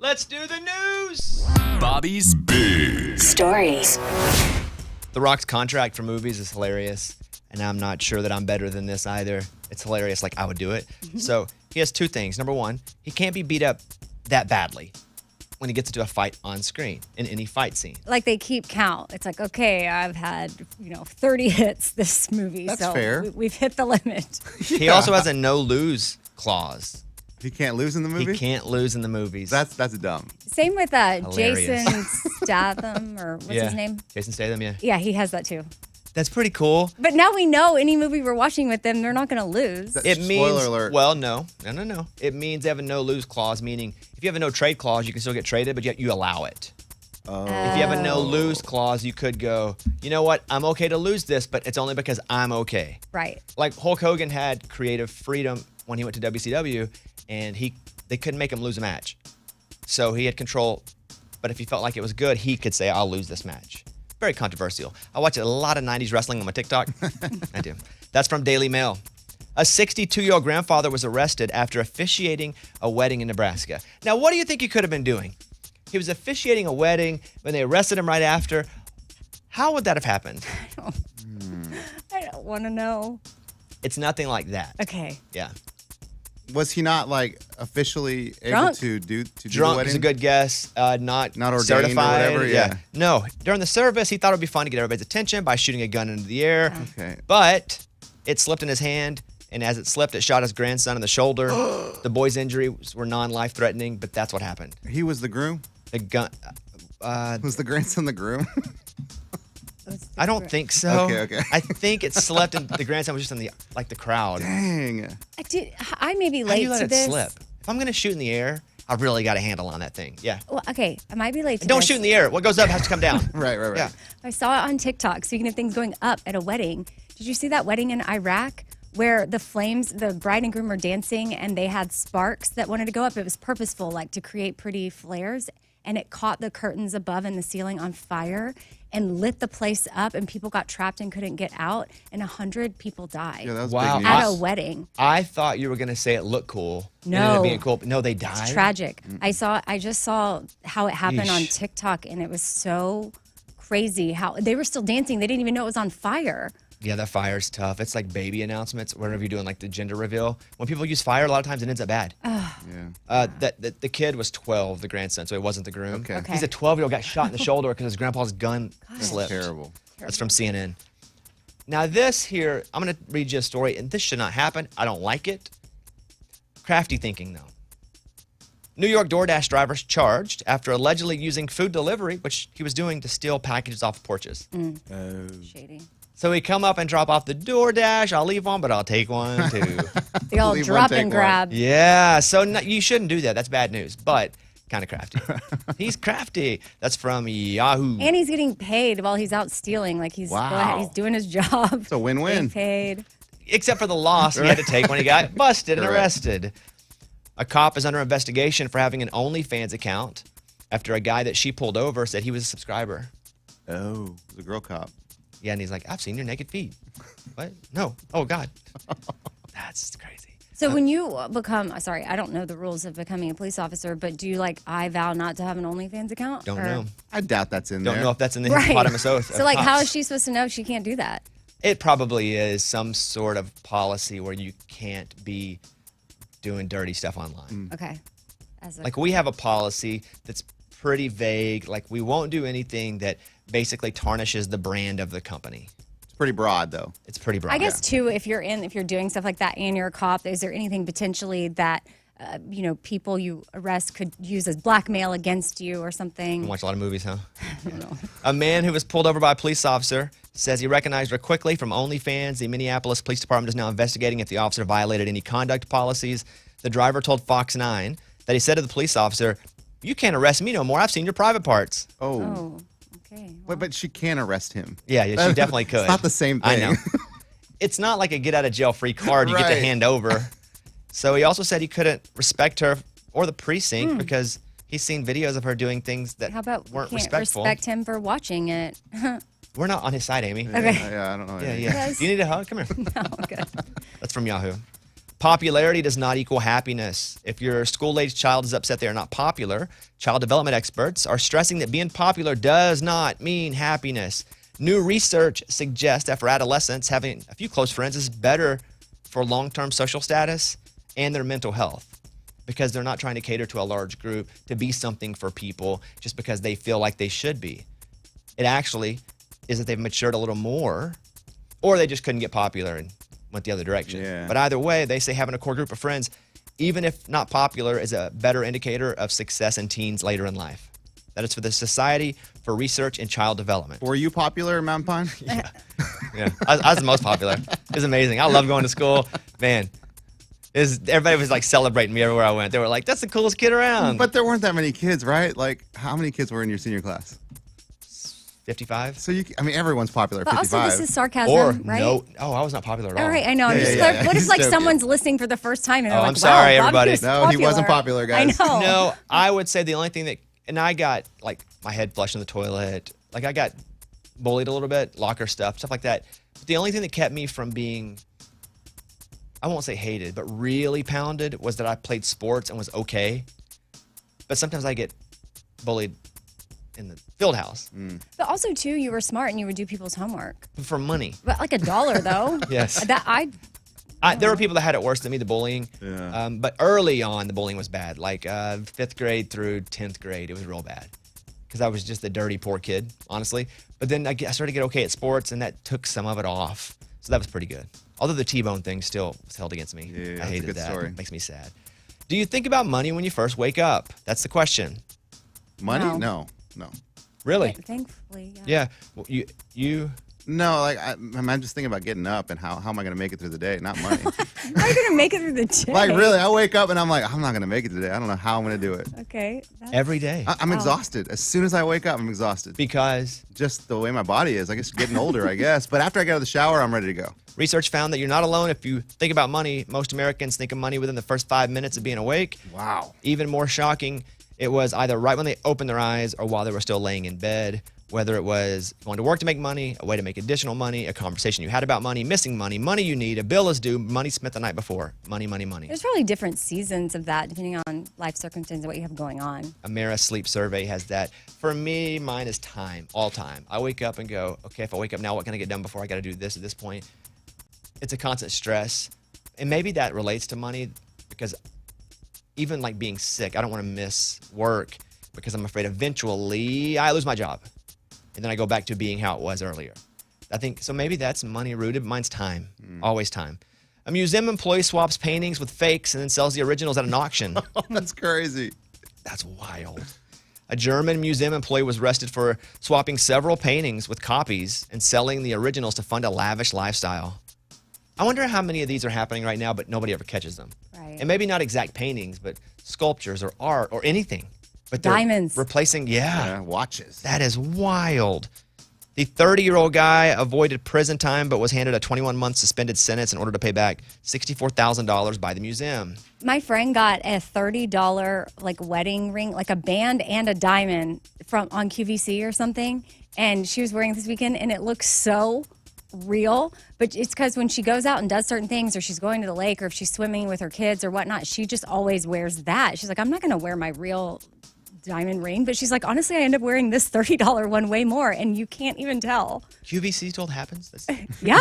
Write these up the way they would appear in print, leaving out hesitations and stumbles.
Let's do the news. Bobby's Big Stories. The Rock's contract for movies is hilarious, and I'm not sure that I'm better than this either. It's hilarious, like I would do it. So he has two things. Number one, he can't be beat up that badly when he gets into a fight on screen in any fight scene. Like they keep count. It's like, okay, I've had 30 hits this movie. That's so fair. We've hit the limit. He also has a no-lose clause. He can't lose in the movie? He can't lose in the movies. That's dumb. Same with Hilarious. Jason Statham, or what's his name? Jason Statham, yeah. Yeah, he has that too. That's pretty cool. But now we know any movie we're watching with them, they're not going to lose. It means, Spoiler alert. Well, no. It means they have a no-lose clause, meaning if you have a no-trade clause, you can still get traded, but yet you allow it. Oh. If you have a no-lose clause, you could go, you know what, I'm okay to lose this, but it's only because I'm okay. Right. Like Hulk Hogan had creative freedom when he went to WCW, and they couldn't make him lose a match. So he had control, but if he felt like it was good, he could say, I'll lose this match. Very controversial. I watch a lot of 90s wrestling on my TikTok. I do. That's from Daily Mail. A 62-year-old grandfather was arrested after officiating a wedding in Nebraska. Now, what do you think he could have been doing? He was officiating a wedding when they arrested him right after. How would that have happened? I don't want to know. It's nothing like that. Okay. Yeah. Was he not like officially able Drunk. to do the Drunk wedding? is a good guess. Not ordained or certified. whatever, yeah. No. During the service, he thought it would be fun to get everybody's attention by shooting a gun into the air. Okay. But it slipped in his hand, and as it slipped, it shot his grandson in the shoulder. The boy's injuries were non-life threatening, but that's what happened. He was the groom? The gun. Was the grandson the groom? I don't think so. Okay. I think it slipped, and the grandson was just in the crowd. Dang. I may be How do late you let to it this. slip? If I'm gonna shoot in the air, I really got a handle on that thing. Yeah. Well, okay, I might be late to Don't this. shoot in the air. What goes up has to come down. Right. Yeah. I saw it on TikTok. Speaking of things going up at a wedding, did you see that wedding in Iraq where the flames, the bride and groom were dancing and they had sparks that wanted to go up? It was purposeful, like to create pretty flares, and it caught the curtains above and the ceiling on fire and lit the place up, and people got trapped and couldn't get out, and 100 people died Yeah, that was Wow. big at news. a wedding. I thought you were gonna say it looked cool. No. It ended up being cool. No, they died. It's tragic. I just saw how it happened on Yeesh. TikTok, and it was so crazy how they were still dancing. They didn't even know it was on fire. Yeah, that fire's tough. It's like baby announcements. Whenever you're doing like the gender reveal, when people use fire, a lot of times it ends up bad. Yeah. The kid was 12, the grandson, so it wasn't the groom. Okay. Okay. He's a 12-year-old got shot in the shoulder because his grandpa's gun slipped. Terrible. That's from CNN. Now this here, I'm going to read you a story, and this should not happen. I don't like it. Crafty thinking, though. New York DoorDash drivers charged after allegedly using food delivery, which he was doing to steal packages off porches. Shady. So he come up and drop off the DoorDash. I'll leave one, but I'll take one too. They all Leave one, drop take and one. grab. Yeah, so you shouldn't do that. That's bad news, but kind of crafty. He's crafty. That's from Yahoo. And he's getting paid while he's out stealing. Like he's Wow. he's doing his job. It's a win-win. Getting paid. Except for the loss he had to take when he got busted and Correct. arrested. A cop is under investigation for having an OnlyFans account after a guy that she pulled over said he was a subscriber. Oh, the girl cop. Yeah, and he's like, I've seen your naked feet. What? No. Oh, God. That's crazy. So when you become, sorry, I don't know the rules of becoming a police officer, but do you I vow not to have an OnlyFans account? Don't Or- know. I doubt that's in Don't there. know if that's in the Right. hippopotamus oath. So of how cops. is she supposed to know she can't do that? It probably is some sort of policy where you can't be doing dirty stuff online. Okay. As a, Like we have a policy that's pretty vague. Like we won't do anything that basically tarnishes the brand of the company. It's pretty broad, though. It's pretty broad. I guess too, if you're doing stuff like that and you're a cop, is there anything potentially that people you arrest could use as blackmail against you or something? You watch a lot of movies, huh? A man who was pulled over by a police officer says he recognized her quickly from OnlyFans. The Minneapolis Police Department is now investigating if the officer violated any conduct policies. The driver told Fox 9 that he said to the police officer, "You can't arrest me no more. I've seen your private parts." Oh, okay. But she can arrest him. Yeah, she definitely could. It's not the same thing. I know. It's not like a get out of jail free card you get to Right. hand over. So he also said he couldn't respect her or the precinct because he's seen videos of her doing things that How about we weren't can't respectful. respect him for watching it? We're not on his side, Amy. Okay. Yeah, I don't know. Yeah, yeah. Yes. Do you need a hug? Come here. No, good. That's from Yahoo. Popularity does not equal happiness. If your school-aged child is upset they are not popular, child development experts are stressing that being popular does not mean happiness. New research suggests that for adolescents, having a few close friends is better for long-term social status and their mental health because they're not trying to cater to a large group to be something for people just because they feel like they should be. It actually is that they've matured a little more, or they just couldn't get popular and went the other direction. Yeah. But either way, they say having a core group of friends, even if not popular, is a better indicator of success in teens later in life. That is for the Society for Research in Child Development. Were you popular in Mountain Pine? Yeah, I was the most popular. It was amazing. I love going to school. Man, everybody was like celebrating me everywhere I went. They were like, that's the coolest kid around. But there weren't that many kids, right? Like, how many kids were in your senior class? 55? So everyone's popular at But 55. also, this is sarcasm, Or right? no. Oh, I was not popular at all. All right, I know. I'm Yeah, just yeah, clar- yeah. What if He's like joking. someone's listening for the first time and they're Oh, like, I'm sorry, wow, Bobby everybody. was No, he wasn't popular, guys. I know. No, I would say the only thing that, and I got like my head flushed in the toilet. Like I got bullied a little bit, locker stuff like that. But the only thing that kept me from being, I won't say hated, but really pounded was that I played sports and was okay. But sometimes I get bullied in the field house But also, too, you were smart and you would do people's homework. for money. But like $1, though. Yes. There were people that had it worse than me, the bullying. Yeah. But early on, the bullying was bad. Like 5th grade through 10th grade, it was real bad. Because I was just a dirty, poor kid, honestly. But then I started to get okay at sports, and that took some of it off. So that was pretty good. Although the T-bone thing still was held against me. Yeah, I that's a hated good that. story. It makes me sad. Do you think about money when you first wake up? That's the question. Money? No. No. Really? Thankfully, yeah. Yeah. Well, you No, like I'm just thinking about getting up and how am I going to make it through the day? Not money. How are you going to make it through the day? Like really, I wake up and I'm like, I'm not going to make it today. I don't know how I'm going to do it. Okay. every day. I'm exhausted. As soon as I wake up, I'm exhausted. Because Just the way my body is. I guess getting older, I guess. But after I get out of the shower, I'm ready to go. research found that you're not alone if you think about money. Most Americans think of money within the first 5 minutes of being awake. Wow. Even more shocking, it was either right when they opened their eyes or while they were still laying in bed. Whether it was going to work to make money, a way to make additional money, a conversation you had about money, missing money, money you need, a bill is due, money spent the night before, money, money, money. There's probably different seasons of that depending on life circumstances and what you have going on. Amera Sleep Survey has that. For me, mine is time, all time. I wake up and go, okay, if I wake up now, what can I get done before I got to do this at this point? It's a constant stress. And maybe that relates to money because even like being sick, I don't want to miss work because I'm afraid eventually I lose my job. And then I go back to being how it was earlier. I think, so maybe that's money rooted. Mine's time, always time. A museum employee swaps paintings with fakes and then sells the originals at an auction. Oh, that's crazy. That's wild. A German museum employee was arrested for swapping several paintings with copies and selling the originals to fund a lavish lifestyle. I wonder how many of these are happening right now, but nobody ever catches them. Right. And maybe not exact paintings, but sculptures or art or anything. But they're Diamonds. replacing, Yeah, watches. that is wild. The 30-year-old guy avoided prison time but was handed a 21-month suspended sentence in order to pay back $64,000 by the museum. My friend got a $30 like wedding ring, like a band and a diamond from on QVC or something, and she was wearing it this weekend, and it looks so real. But it's because when she goes out and does certain things, or she's going to the lake, or if she's swimming with her kids or whatnot, she just always wears that. She's like, I'm not going to wear my real diamond ring, but she's like, honestly, I end up wearing this $30 one way more, and you can't even tell. QVC still happens? Yeah.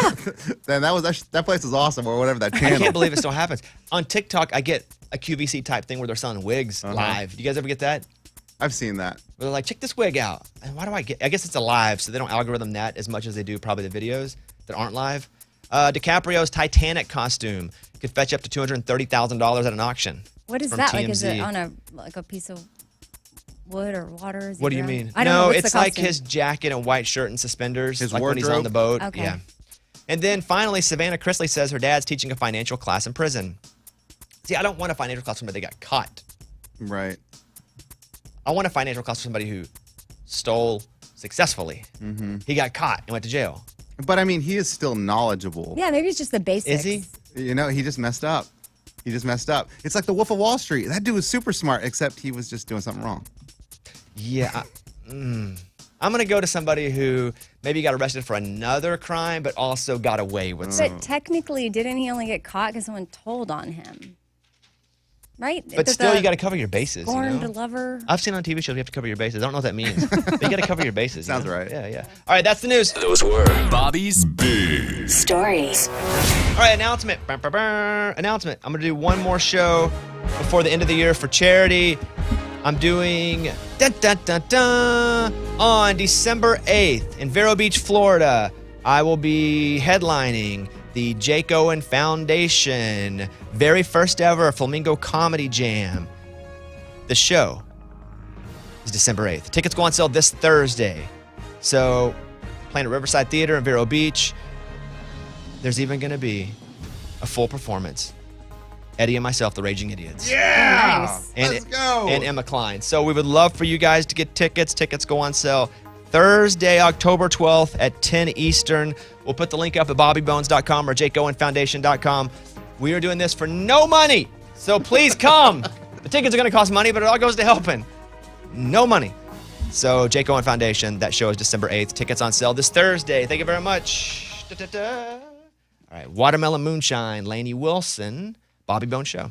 Then that place is awesome, or whatever that I channel. can't believe it still happens. On TikTok, I get a QVC type thing where they're selling wigs live. Do you guys ever get that? I've seen that. Where they're like, check this wig out. And why do I guess it's a live, so they don't algorithm that as much as they do probably the videos that aren't live. DiCaprio's Titanic costume could fetch up to $230,000 at an auction. What is from that? Like, is it TMZ. on a piece of wood or water? Is he What do you drowned? mean? I don't know. No, What's it's the like costume? his jacket and white shirt and suspenders. His like when he's on wardrobe? the boat. Okay. Yeah. And then finally, Savannah Chrisley says her dad's teaching a financial class in prison. See, I don't want a financial class for somebody that got caught. Right. I want a financial class for somebody who stole successfully. Mm-hmm. He got caught and went to jail. But I mean, he is still knowledgeable. Yeah, maybe it's just the basics. Is he? You know, he just messed up. He just messed up. It's like the Wolf of Wall Street. That dude was super smart, except he was just doing something wrong. Yeah. I'm going to go to somebody who maybe got arrested for another crime, but also got away with But technically, didn't he only get caught because someone told on him? Right? But still, you got to cover your bases. Scorned lover. I've seen on TV shows you have to cover your bases. I don't know what that means. But you got to cover your bases. Sounds right. Yeah. All right, that's the news. Those were Bobby's Big Stories. All right, announcement. Announcement. I'm going to do one more show before the end of the year for charity. I'm doing on December 8th in Vero Beach, Florida. I will be headlining the Jake Owen Foundation very first ever Flamingo Comedy Jam. The show is December 8th. Tickets go on sale this Thursday. So, playing at Riverside Theater in Vero Beach. There's even going to be a full performance. Eddie and myself, the Raging Idiots. Yeah! Nice. Let's go! And Emma Klein. So we would love for you guys to get tickets. Tickets go on sale Thursday, October 12th at 10 Eastern. We'll put the link up at bobbybones.com or jakeowenfoundation.com. We are doing this for no money, so please come. The tickets are going to cost money, but it all goes to helping. No money. So Jake Owen Foundation, that show is December 8th. Tickets on sale this Thursday. Thank you very much. All right, Watermelon Moonshine, Lainey Wilson, Bobby Bones Show.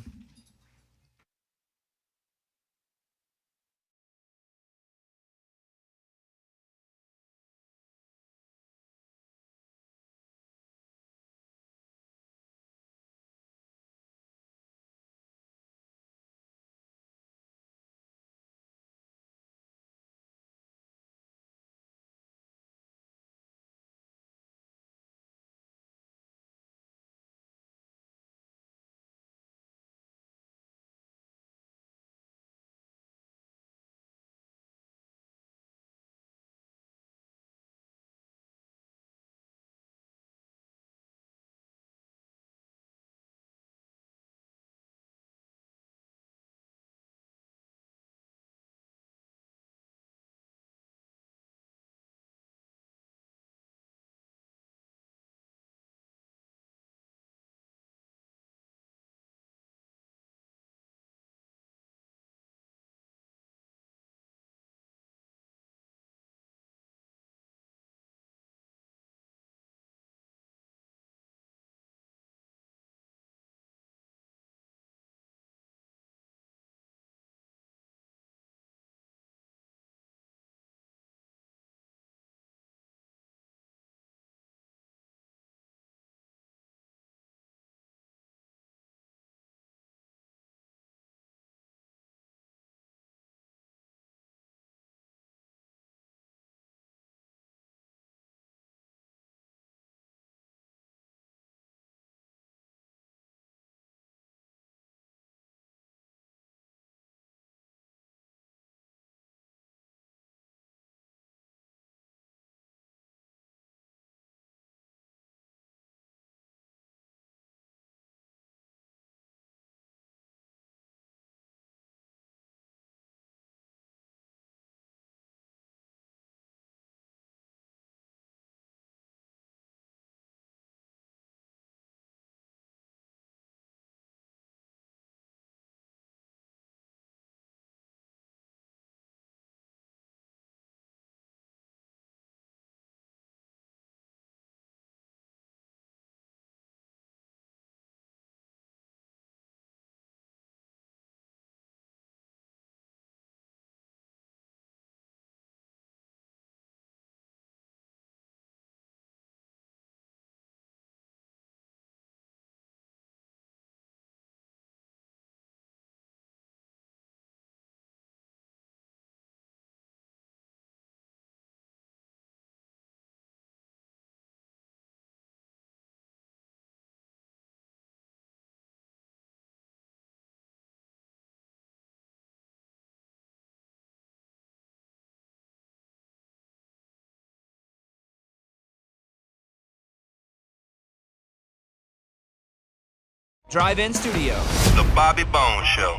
Drive-In Studio. The Bobby Bones Show.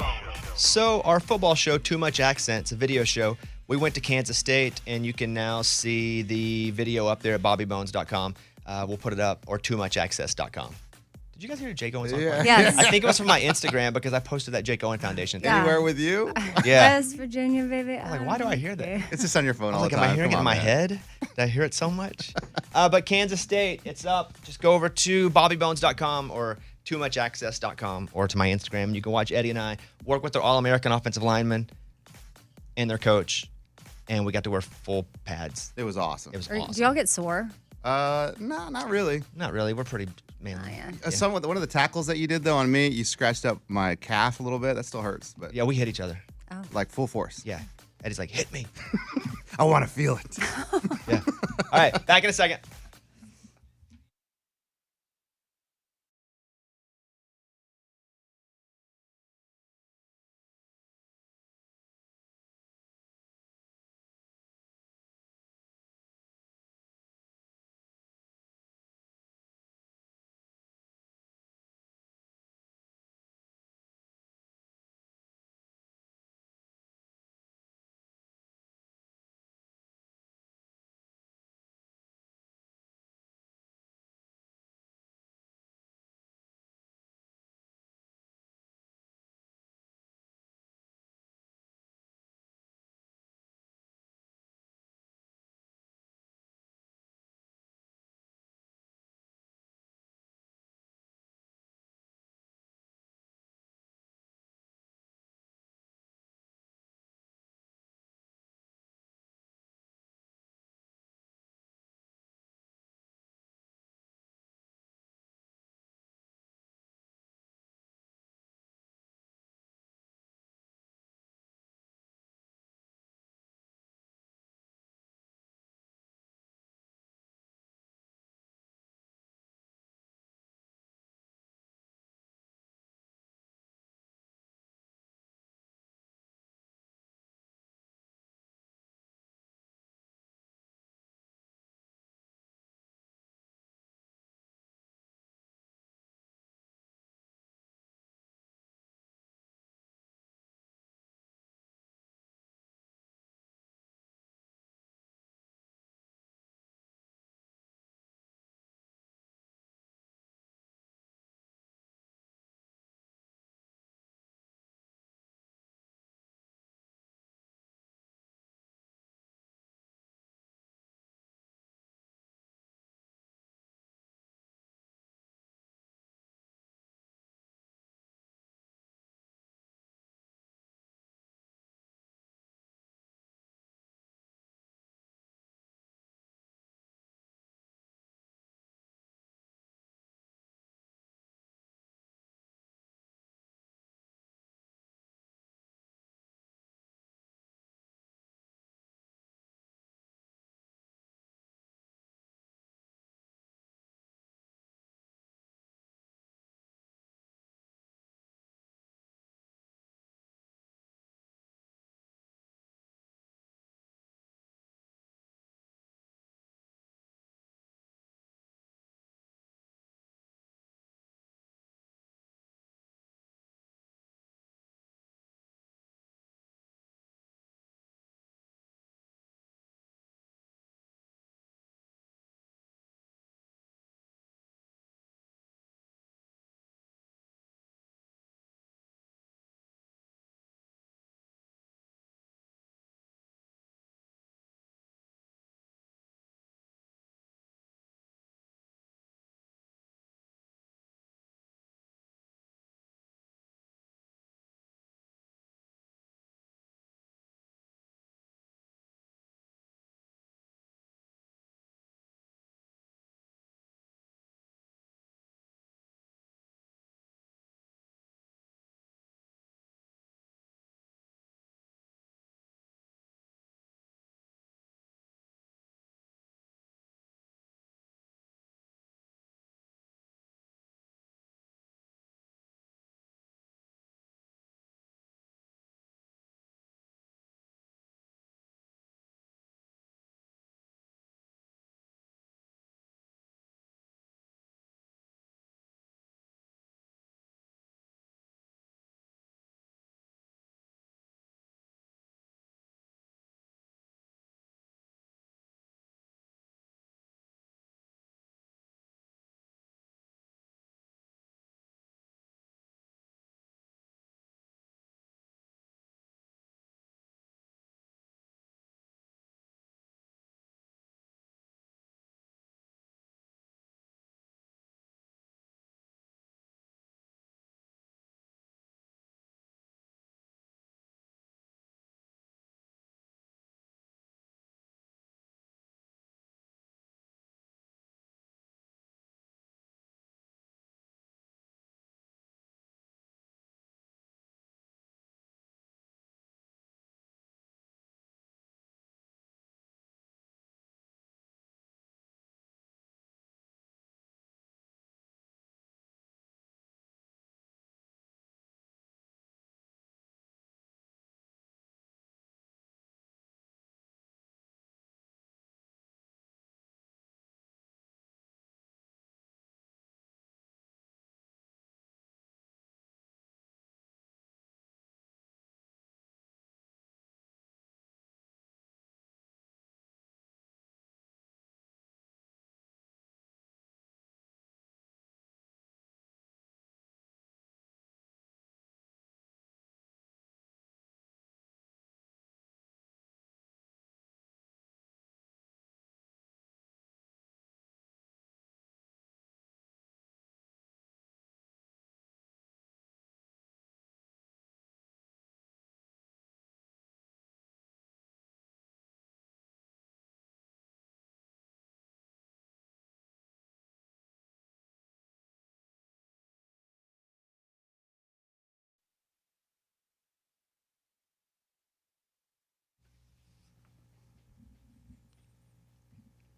So our football show, Too Much Accents, a video show, we went to Kansas State, and you can now see the video up there at bobbybones.com. We'll put it up, or toommuchaccess.com. Did you guys hear Jake Owen song? Yeah. Yes. I think it was from my Instagram because I posted that Jake Owen Foundation thing. Yeah. Anywhere with you? Yeah. West Virginia, baby. I'm like, why do I hear that? It's just on your phone I'm all like, the am time. I hearing it Come in on, my man. head? Did I hear it so much? But Kansas State, it's up. Just go over to bobbybones.com or toomuchaccess.com or to my Instagram. You can watch Eddie and I work with their All-American offensive linemen and their coach. And we got to wear full pads. It was awesome. It was Do awesome. y'all get sore? No, not really. Not really. We're pretty manly. Oh, yeah. One of the tackles that you did though on me, you scratched up my calf a little bit. That still hurts, but Yeah, we hit each other. like full force. Yeah. Eddie's like, hit me. I want to feel it. Yeah. All right. Back in a second.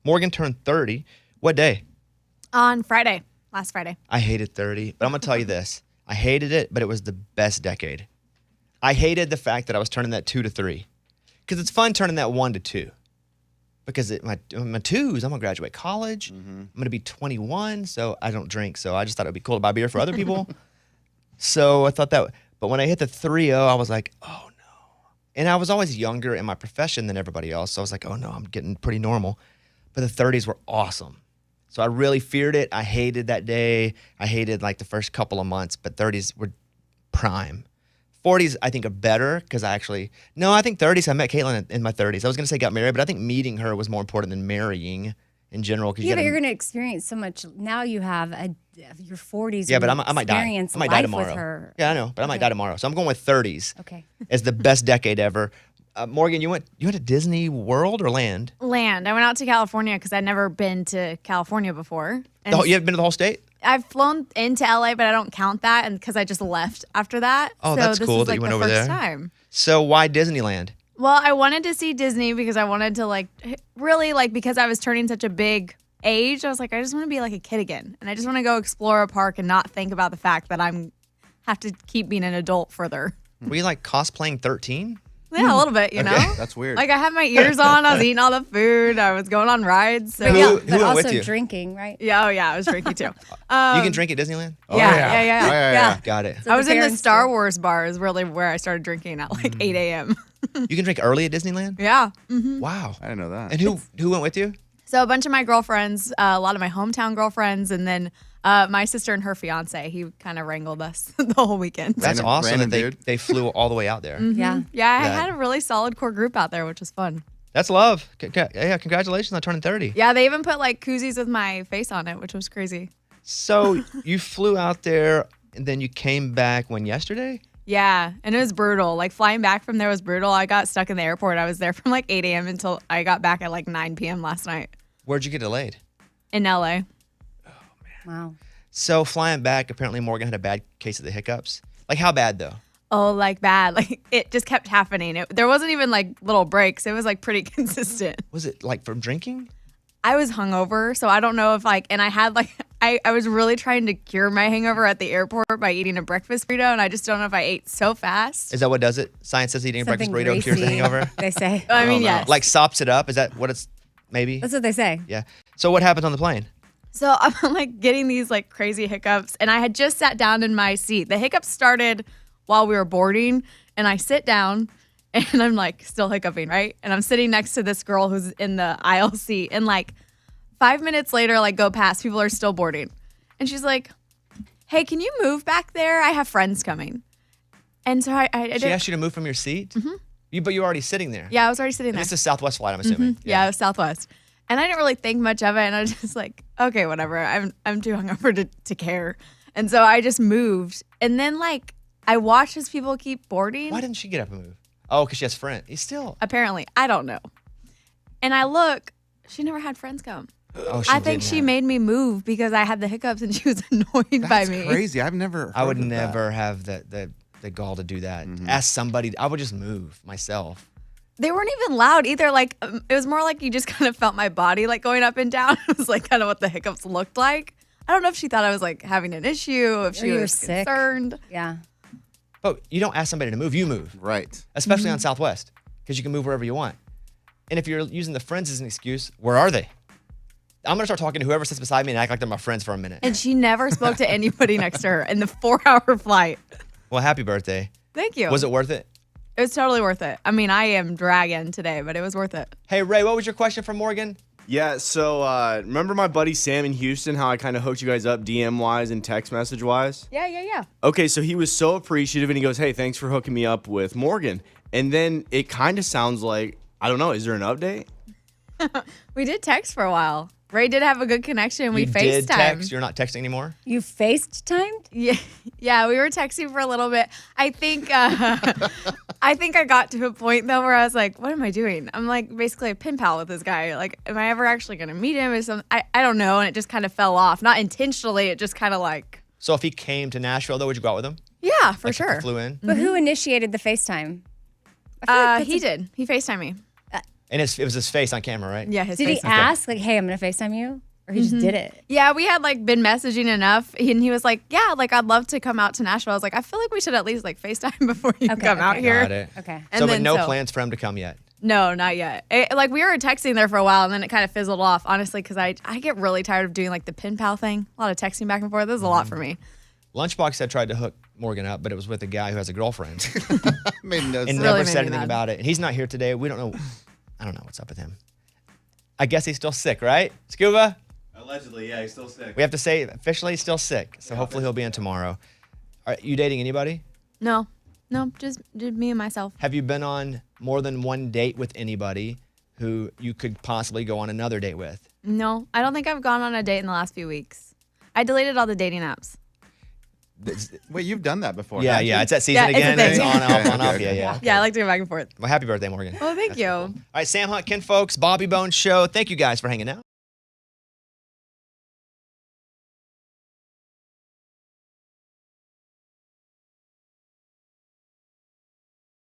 Morgan turned 30. What day? On Friday. Last Friday. I hated 30, but I'm going to tell you this. I hated it, but it was the best decade. I hated the fact that I was turning that 2 to 3. Because it's fun turning that 1 to 2. Because my 2s, I'm going to graduate college. I'm going to be 21, so I don't drink. So I just thought it would be cool to buy beer for other people. So I thought that. But when I hit the 3-0, I was like, oh, no. And I was always younger in my profession than everybody else. So I was like, oh, no, I'm getting pretty normal. But the 30s were awesome. So I really feared it. I hated that day. I hated like the first couple of months. But 30s were prime. 40s, I think, are better because I think 30s, I met Caitlin in my 30s. I was going to say got married, but I think meeting her was more important than marrying in general. Yeah, but you're going to experience so much. Now you have your 40s. Yeah, but I might die. I might die tomorrow. With her. Yeah, I know, but I might die tomorrow. So I'm going with 30s. Okay. As the best decade ever. Morgan, you went to Disney World or Land? Land. I went out to California because I'd never been to California before. And You haven't been to the whole state? I've flown into LA, but I don't count that, and because I just left after that. Oh, so that's this cool is that like you went the over first there. time. So why Disneyland? Well, I wanted to see Disney because I wanted to really because I was turning such a big age. I was like, I just want to be like a kid again, and I just want to go explore a park and not think about the fact that have to keep being an adult further. Were you like cosplaying 13? Yeah, a little bit, you know? That's weird. Like I had my ears on, I was eating all the food, I was going on rides. So But, Who but went with also you? drinking, right? yeah, I was drinking too. You can drink at Disneyland? Yeah. Got it. So I was in the parents Star do. Wars bar is really where I started drinking at like 8 a.m. You can drink early at Disneyland? Yeah. Wow. I didn't know that. And who went with you? So a bunch of my girlfriends, a lot of my hometown girlfriends, and then my sister and her fiance. He kind of wrangled us the whole weekend. That's Random- awesome random that dude. they flew all the way out there. Yeah. Yeah, I That- had a really solid core group out there, which was fun. That's love. Yeah, congratulations on turning 30. Yeah, they even put like koozies with my face on it, which was crazy. So you flew out there and then you came back yesterday? Yeah, and it was brutal. Like flying back from there was brutal. I got stuck in the airport. I was there from like 8 a.m. until I got back at like 9 p.m. last night Where'd you get delayed? in LA. Wow. So flying back, apparently Morgan had a bad case of the hiccups. Like how bad though? Oh, like bad. Like it just kept happening. There wasn't even like little breaks. It was like pretty consistent. Was it like from drinking? I was hungover, so I don't know if and I had I was really trying to cure my hangover at the airport by eating a breakfast burrito, and I just don't know if I ate so fast. Is that what does it? Science says eating a breakfast Something burrito cures the greasy, hangover? They say. I mean, know. yes. Like sops it up? Is that what it's maybe? That's what they say. Yeah. So what happens on the plane? So I'm like getting these like crazy hiccups, and I had just sat down in my seat. The hiccups started while we were boarding, and I sit down, and I'm like still hiccuping, right? And I'm sitting next to this girl who's in the aisle seat, and like 5 minutes later, like go past, people are still boarding, and she's like, "Hey, can you move back there? I have friends coming." And so I She did. asked you to move from your seat? Mm-hmm. But you were already sitting there. Yeah, I was already sitting And there. it's a Southwest flight, I'm assuming. Yeah, it was Southwest. And I didn't really think much of it. And I was just like, okay, whatever. I'm too hungover to care. And so I just moved. And then like I watched as people keep boarding. Why didn't she get up and move? Oh, because she has friends. He's still. Apparently. I don't know. And I look, she never had friends come. Oh, I think she made me move because I had the hiccups and she was annoyed by That's me. crazy. I've never. I would heard of that. never have the gall to do that. Ask somebody. I would just move myself. They weren't even loud either. Like it was more like you just kind of felt my body like going up and down. It was like kind of what the hiccups looked like. I don't know if she thought I was like having an issue, if she you were was sick. concerned. Yeah. But you don't ask somebody to move. You move. Right. Especially on Southwest, because you can move wherever you want. And if you're using the friends as an excuse, where are they? I'm gonna start talking to whoever sits beside me and act like they're my friends for a minute. And she never spoke to anybody next to her in the 4-hour flight. Well, happy birthday. Thank you. Was it worth it? It was totally worth it. I mean, I am dragging today, but it was worth it. Hey Ray, what was your question from Morgan? Yeah, so remember my buddy Sam in Houston, how I kind of hooked you guys up DM-wise and text message-wise? Yeah. Okay, so he was so appreciative, and he goes, hey, thanks for hooking me up with Morgan. And then it kind of sounds like, I don't know, is there an update? We did text for a while. Ray did have a good connection. We You FaceTimed. did text. You're not texting anymore. You FaceTimed? Yeah, we were texting for a little bit. I think I got to a point though where I was like, what am I doing? I'm like basically a pen pal with this guy. Like, am I ever actually gonna meet him? Is I don't know, and it just kind of fell off. Not intentionally, it just kind of like. So if he came to Nashville, though, would you go out with him? Yeah, for Like, if he sure. flew in. But who initiated the FaceTime? I feel like that's He did. He FaceTimed me. And it was his face on camera, right? Yeah, his Did face. he ask, like, hey, I'm going to FaceTime you? Or he just did it? Yeah, we had like been messaging enough, and he was like, "Yeah, like I'd love to come out to Nashville." I was like, "I feel like we should at least like FaceTime before you come out here." Got it. Okay. And So, but then no plans for him to come yet. No, not yet. Like we were texting there for a while, and then it kind of fizzled off, honestly, because I get really tired of doing like the pen pal thing. A lot of texting back and forth. This is a lot for me. Lunchbox had tried to hook Morgan up, but it was with a guy who has a girlfriend Made no and sense. never made said me anything mad. about it. And he's not here today. We don't know. I don't know what's up with him. I guess he's still sick, right? Scuba? Allegedly, yeah, he's still sick. We have to say officially he's still sick. So hopefully he'll be in tomorrow. Are you dating anybody? No, just me and myself. Have you been on more than one date with anybody who you could possibly go on another date with? No, I don't think I've gone on a date in the last few weeks. I deleted all the dating apps. Wait, you've done that before? Yeah, haven't yeah. you? It's that season Yeah, it's a again. thing. It's on, off, Okay, on, off. okay, Yeah. Yeah, I like to go back and forth. Well, happy birthday, Morgan. Oh, thank you. All right, Sam Hunt, Ken Folks, Bobby Bones Show. Thank you guys for hanging out.